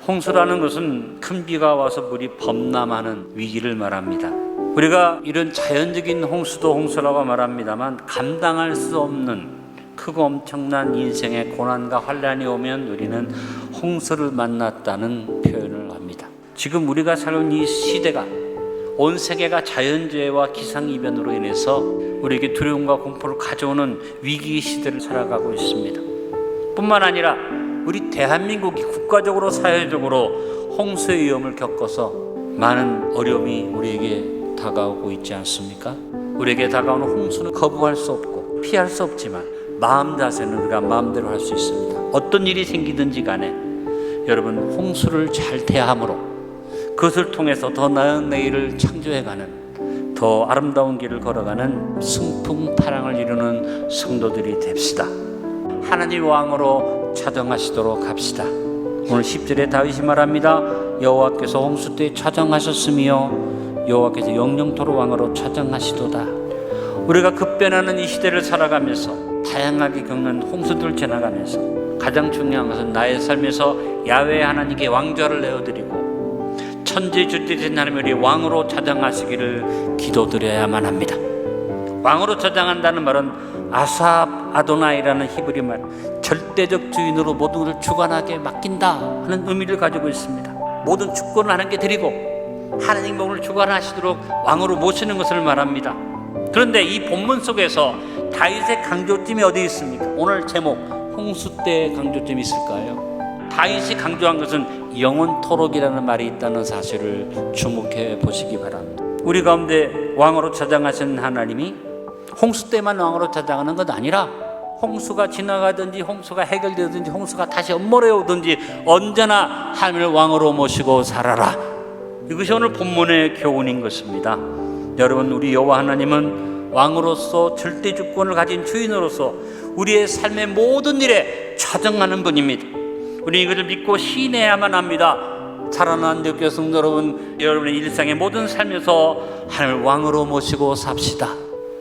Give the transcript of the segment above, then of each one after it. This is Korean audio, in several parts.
홍수라는 것은 큰 비가 와서 물이 범람하는 위기를 말합니다. 우리가 이런 자연적인 홍수도 홍수라고 말합니다만 감당할 수 없는 크고 엄청난 인생의 고난과 환란이 오면 우리는 홍수를 만났다는 표현을 합니다. 지금 우리가 살고 있는 이 시대가 온 세계가 자연재해와 기상이변으로 인해서 우리에게 두려움과 공포를 가져오는 위기 시대를 살아가고 있습니다. 뿐만 아니라 우리 대한민국이 국가적으로 사회적으로 홍수의 위험을 겪어서 많은 어려움이 우리에게 다가오고 있지 않습니까? 우리에게 다가오는 홍수는 거부할 수 없고 피할 수 없지만 마음 자세는 우리가 마음대로 할 수 있습니다. 어떤 일이 생기든지 간에 여러분 홍수를 잘 대함으로 그것을 통해서 더 나은 내일을 창조해가는 더 아름다운 길을 걸어가는 승풍파랑을 이루는 성도들이 됩시다. 하나님 왕으로 차정하시도록 합시다. 오늘 10절에 다윗이 말합니다. 여호와께서 홍수 때 차정하셨으며 여호와께서 영영토로 왕으로 차정하시도다. 우리가 급변하는 이 시대를 살아가면서 다양하게 겪는 홍수들 지나가면서 가장 중요한 것은 나의 삶에서 야훼 하나님께 왕좌를 내어드리고 천지주되신 하나님 우리 왕으로 차정하시기를 기도드려야만 합니다. 왕으로 차정한다는 말은 아삽 아도나이라는 히브리 말, 절대적 주인으로 모든 것을 주관하게 맡긴다 하는 의미를 가지고 있습니다. 모든 주권을 하나님께 드리고 하나님 몸을 주관하시도록 왕으로 모시는 것을 말합니다. 그런데 이 본문 속에서 다윗의 강조점이 어디 있습니까? 오늘 제목 홍수 때 강조점이 있을까요? 다윗이 강조한 것은 영원토록이라는 말이 있다는 사실을 주목해 보시기 바랍니다. 우리 가운데 왕으로 차정하신 하나님이 홍수 때만 왕으로 차정하는 것 아니라 홍수가 지나가든지 홍수가 해결되든지 홍수가 다시 엄몰해 오든지 언제나 하나님을 왕으로 모시고 살아라. 이것이 오늘 본문의 교훈인 것입니다. 여러분, 우리 여호와 하나님은 왕으로서 절대 주권을 가진 주인으로서 우리의 삶의 모든 일에 차정하는 분입니다. 우리 이것을 믿고 신뢰해야만 합니다. 사랑하는 교회 성도 여러분, 여러분의 일상의 모든 삶에서 하나님을 왕으로 모시고 삽시다.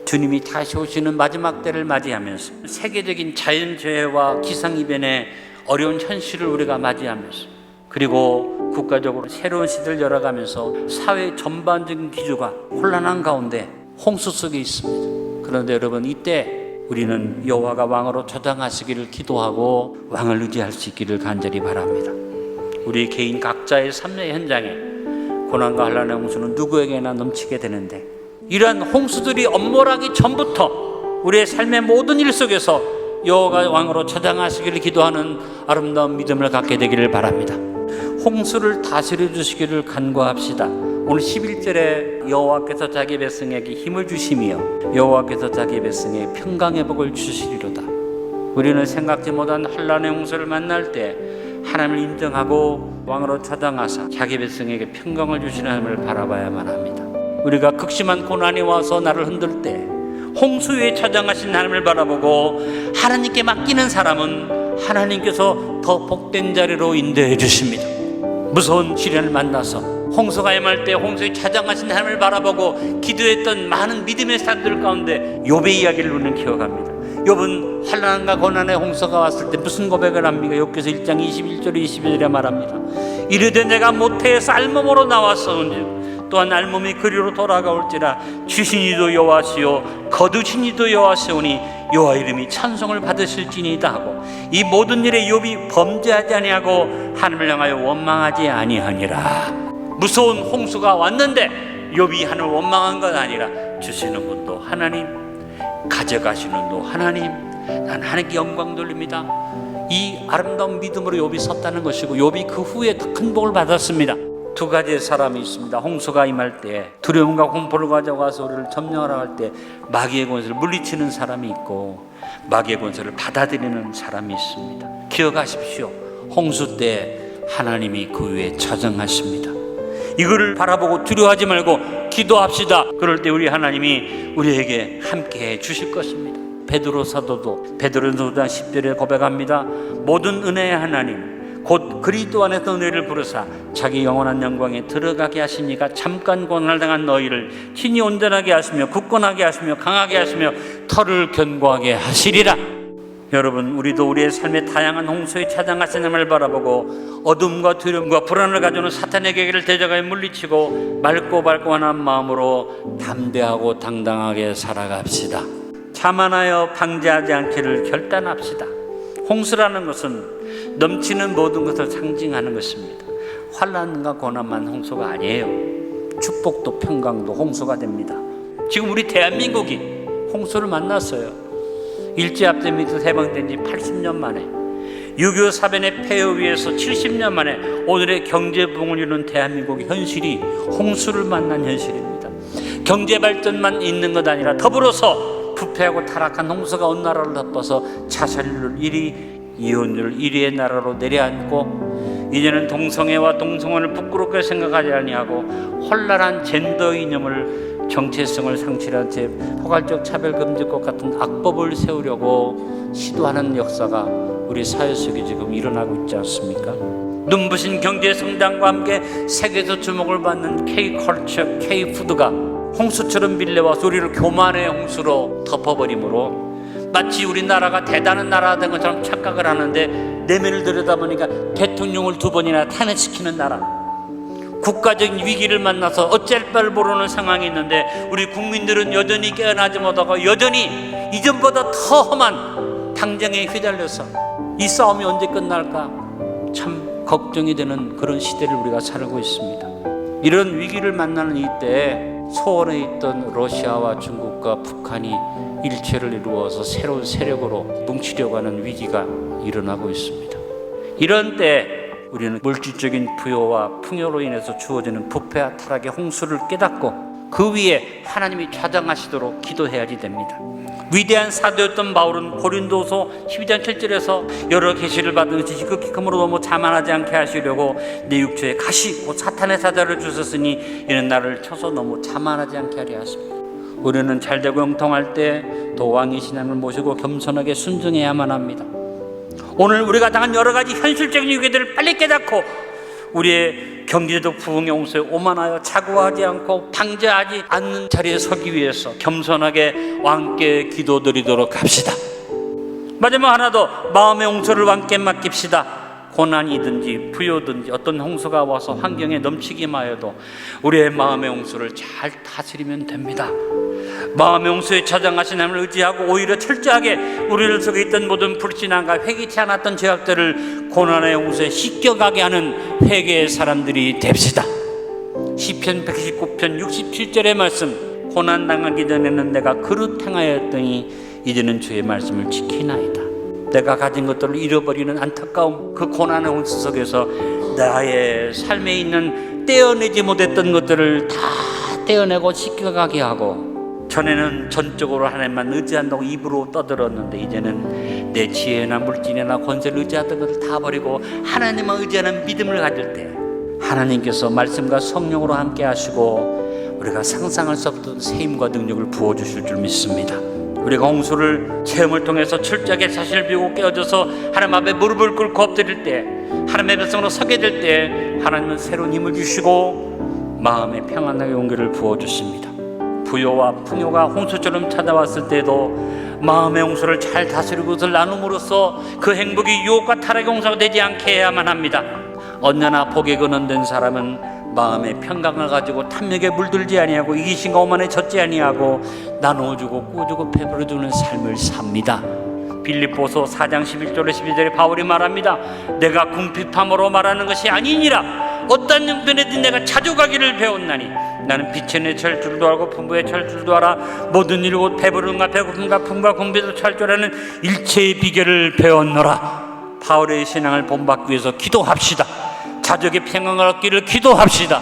주님이 다시 오시는 마지막 때를 맞이하면서 세계적인 자연재해와 기상이변의 어려운 현실을 우리가 맞이하면서 그리고 국가적으로 새로운 시대를 열어가면서 사회 전반적인 기조가 혼란한 가운데 홍수 속에 있습니다. 그런데 여러분, 이때 우리는 여호와가 왕으로 차정하시기를 기도하고 왕을 의지할 수 있기를 간절히 바랍니다. 우리 개인 각자의 삶의 현장에 고난과 환난의 홍수는 누구에게나 넘치게 되는데 이러한 홍수들이 엄몰하기 전부터 우리의 삶의 모든 일 속에서 여호와가 왕으로 차정하시기를 기도하는 아름다운 믿음을 갖게 되기를 바랍니다. 홍수를 다스려 주시기를 간구합시다. 오늘 11절에 여호와께서 자기 백성에게 힘을 주시며 여호와께서 자기 백성에 평강의 복을 주시리로다. 우리는 생각지 못한 환난의 홍수를 만날 때 하나님을 인정하고 왕으로 차정하사 자기 백성에게 평강을 주시는 하나님을 바라봐야만 합니다. 우리가 극심한 고난이 와서 나를 흔들 때 홍수 위에 차정하신 하나님을 바라보고 하나님께 맡기는 사람은 하나님께서 더 복된 자리로 인도해 주십니다. 무서운 시련을 만나서 홍수가 임할 때 홍수에 차정하신 하나님을 바라보고 기도했던 많은 믿음의 사람들 가운데 욥의 이야기를 우리는 기억합니다. 욥은 환난과 고난의 홍수가 왔을 때 무슨 고백을 합니까? 욥기서 1장 21절 22절에 말합니다. 이르되 내가 모태에서 알몸으로 나왔사온즉 또한 알몸이 그리로 돌아가올지라 주신 이도 여호와시요 거두신 이도 여호와시오니 여호와 이름이 찬송을 받으실지니이다 하고 이 모든 일에 욥이 범죄하지 아니하고 하나님을 향하여 원망하지 아니하니라. 무서운 홍수가 왔는데 욥이 하나님을 원망한 것 아니라 주시는 분도 하나님, 가져가시는 분도 하나님, 난 하나님께 영광 돌립니다. 이 아름다운 믿음으로 욥이 섰다는 것이고 욥이 그 후에 더 큰 복을 받았습니다. 두 가지의 사람이 있습니다. 홍수가 임할 때 두려움과 공포를 가져가서 우리를 점령하러 갈 때 마귀의 권세를 물리치는 사람이 있고 마귀의 권세를 받아들이는 사람이 있습니다. 기억하십시오. 홍수 때 하나님이 그 위에 차정하십니다. 이거를 바라보고 두려워하지 말고 기도합시다. 그럴 때 우리 하나님이 우리에게 함께해 주실 것입니다. 베드로 사도도 베드로전서 5장 10절에 고백합니다. 모든 은혜의 하나님 곧 그리스도 안에서 은혜를 부르사 자기 영원한 영광에 들어가게 하시니까 잠깐 고난을 당한 너희를 친히 온전하게 하시며 굳건하게 하시며 강하게 하시며 터를 견고하게 하시리라. 여러분, 우리도 우리의 삶의 다양한 홍수에 찾아가시는 바라보고 어둠과 두려움과 불안을 가져오는 사탄의 계기를 대적하여 물리치고 맑고 밝고한 마음으로 담대하고 당당하게 살아갑시다. 자만하여 방지하지 않기를 결단합시다. 홍수라는 것은 넘치는 모든 것을 상징하는 것입니다. 환난과 고난만 홍수가 아니에요. 축복도 평강도 홍수가 됩니다. 지금 우리 대한민국이 홍수를 만났어요. 일제압제에서 해방된 지 80년 만에, 6.25 사변의 폐허 위에서 70년 만에 오늘의 경제부흥을 이루는 대한민국의 현실이 홍수를 만난 현실입니다. 경제 발전만 있는 것 아니라 더불어서 부패하고 타락한 홍수가 온 나라를 덮어서 자살률 1위, 이혼율 1위의 나라로 내려앉고, 이제는 동성애와 동성혼을 부끄럽게 생각하지 아니하고 혼란한 젠더 이념을 정체성을 상실한 채 포괄적 차별금지법 같은 악법을 세우려고 시도하는 역사가 우리 사회 속에 지금 일어나고 있지 않습니까? 눈부신 경제 성장과 함께 세계에서 주목을 받는 K컬처, K푸드가 홍수처럼 밀려와서 우리를 교만의 홍수로 덮어버리므로 마치 우리나라가 대단한 나라가 된 것처럼 착각을 하는데, 내면을 들여다보니까 대통령을 2번이나 탄핵시키는 나라, 국가적인 위기를 만나서 어쩔 바를 모르는 상황이 있는데 우리 국민들은 여전히 깨어나지 못하고 여전히 이전보다 더 험한 당정에 휘달려서 이 싸움이 언제 끝날까 참 걱정이 되는 그런 시대를 우리가 살고 있습니다. 이런 위기를 만나는 이때에 소원에 있던 러시아와 중국과 북한이 일체를 이루어서 새로운 세력으로 뭉치려고 하는 위기가 일어나고 있습니다. 이런 때 우리는 물질적인 부여와 풍요로 인해서 주어지는 부패와 타락의 홍수를 깨닫고 그 위에 하나님이 좌정하시도록 기도해야지 됩니다. 위대한 사도였던 바울은 고린도서 12장 7절에서 여러 계시를 받은 것이 지극히 크므로 너무 자만하지 않게 하시려고 내 육체에 가시 곧 사탄의 사자를 주셨으니 이는 나를 쳐서 너무 자만하지 않게 하려 하십니다. 우리는 잘되고 형통할 때 또 왕의 신앙을 모시고 겸손하게 순종해야만 합니다. 오늘 우리가 당한 여러 가지 현실적인 위기들을 빨리 깨닫고 우리의 경제적 부흥의 홍수에 오만하여 자고하지 않고 방지하지 않는 자리에 서기 위해서 겸손하게 왕께 기도드리도록 합시다. 마지막 하나 더, 마음의 홍수를 왕께 맡깁시다. 고난이든지 부요든지 어떤 홍수가 와서 환경에 넘치기만 해도 우리의 마음의 홍수를 잘 다스리면 됩니다. 마음의 홍수에 저장하신 하나님을 의지하고 오히려 철저하게 우리를 속에 있던 모든 불신앙과 회개치 않았던 죄악들을 고난의 홍수에 씻겨가게 하는 회개의 사람들이 됩시다. 시편 119편 67절의 말씀, 고난당하기 전에는 내가 그릇 행하였더니 이제는 주의 말씀을 지키나이다. 내가 가진 것들을 잃어버리는 안타까움, 그 고난의 홍수 속에서 나의 삶에 있는 떼어내지 못했던 것들을 다 떼어내고 씻겨가게 하고, 전에는 전적으로 하나님만 의지한다고 입으로 떠들었는데 이제는 내 지혜나 물질이나 권세를 의지하던 것을 다 버리고 하나님만 의지하는 믿음을 가질 때 하나님께서 말씀과 성령으로 함께 하시고 우리가 상상할 수 없던 세임과 능력을 부어주실 줄 믿습니다. 우리가 홍수를 체험을 통해서 철저하게 자신을 비우고 깨어져서 하나님 앞에 무릎을 꿇고 엎드릴 때, 하나님의 백성으로 서게 될 때 하나님은 새로운 힘을 주시고 마음에 평안하게 용기를 부어주십니다. 부요와 풍요가 홍수처럼 찾아왔을 때도 마음의 홍수를 잘 다스리고 그것을 나눔으로써 그 행복이 유혹과 타락의 홍수가 되지 않게 해야만 합니다. 언제나 복에 근원된 사람은 마음의 평강을 가지고 탐욕에 물들지 아니하고 이기심과 오만에 젖지 아니하고 나누어주고 꾸어주고 베풀어주는 삶을 삽니다. 빌립보서 4장 11절에 12절에 바울이 말합니다. 내가 궁핍함으로 말하는 것이 아니니라. 어떤 형편에든 내가 자주 가기를 배웠나니 나는 빛의 내 처할 줄도 알고 풍부의 처할 줄도 알아. 모든 일 곧 배부름과 배고픔과 풍부와 궁핍도 처할 줄 아는 일체의 비결을 배웠노라. 바울의 신앙을 본받기 위해서 기도합시다. 자족의 평강을 얻기를 기도합시다.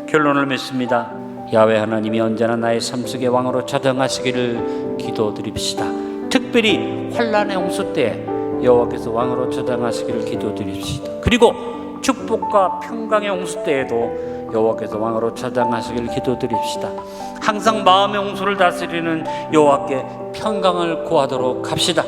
결론을 맺습니다. 야훼 하나님이 언제나 나의 삶 속에 왕으로 저장하시기를 기도드립시다. 특별히 환난의 홍수 때 여호와께서 왕으로 저장하시기를 기도드립시다. 그리고 축복과 평강의 홍수 때에도 여호와께서 왕으로 저장하시기를 기도드립시다. 항상 마음의 홍수를 다스리는 여호와께 평강을 구하도록 합시다.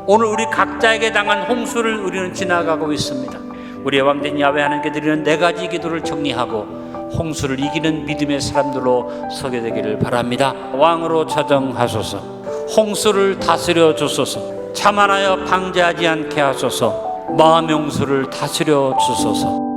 오늘 우리 각자에게 당한 홍수를 우리는 지나가고 있습니다. 우리의 왕된 야훼 하나님께 드리는 4가지 기도를 정리하고 홍수를 이기는 믿음의 사람들로 서게 되기를 바랍니다. 왕으로 저장하소서. 홍수를 다스려 주소서. 자만하여 방제하지 않게 하소서. 마음의 홍수를 다스려 주소서.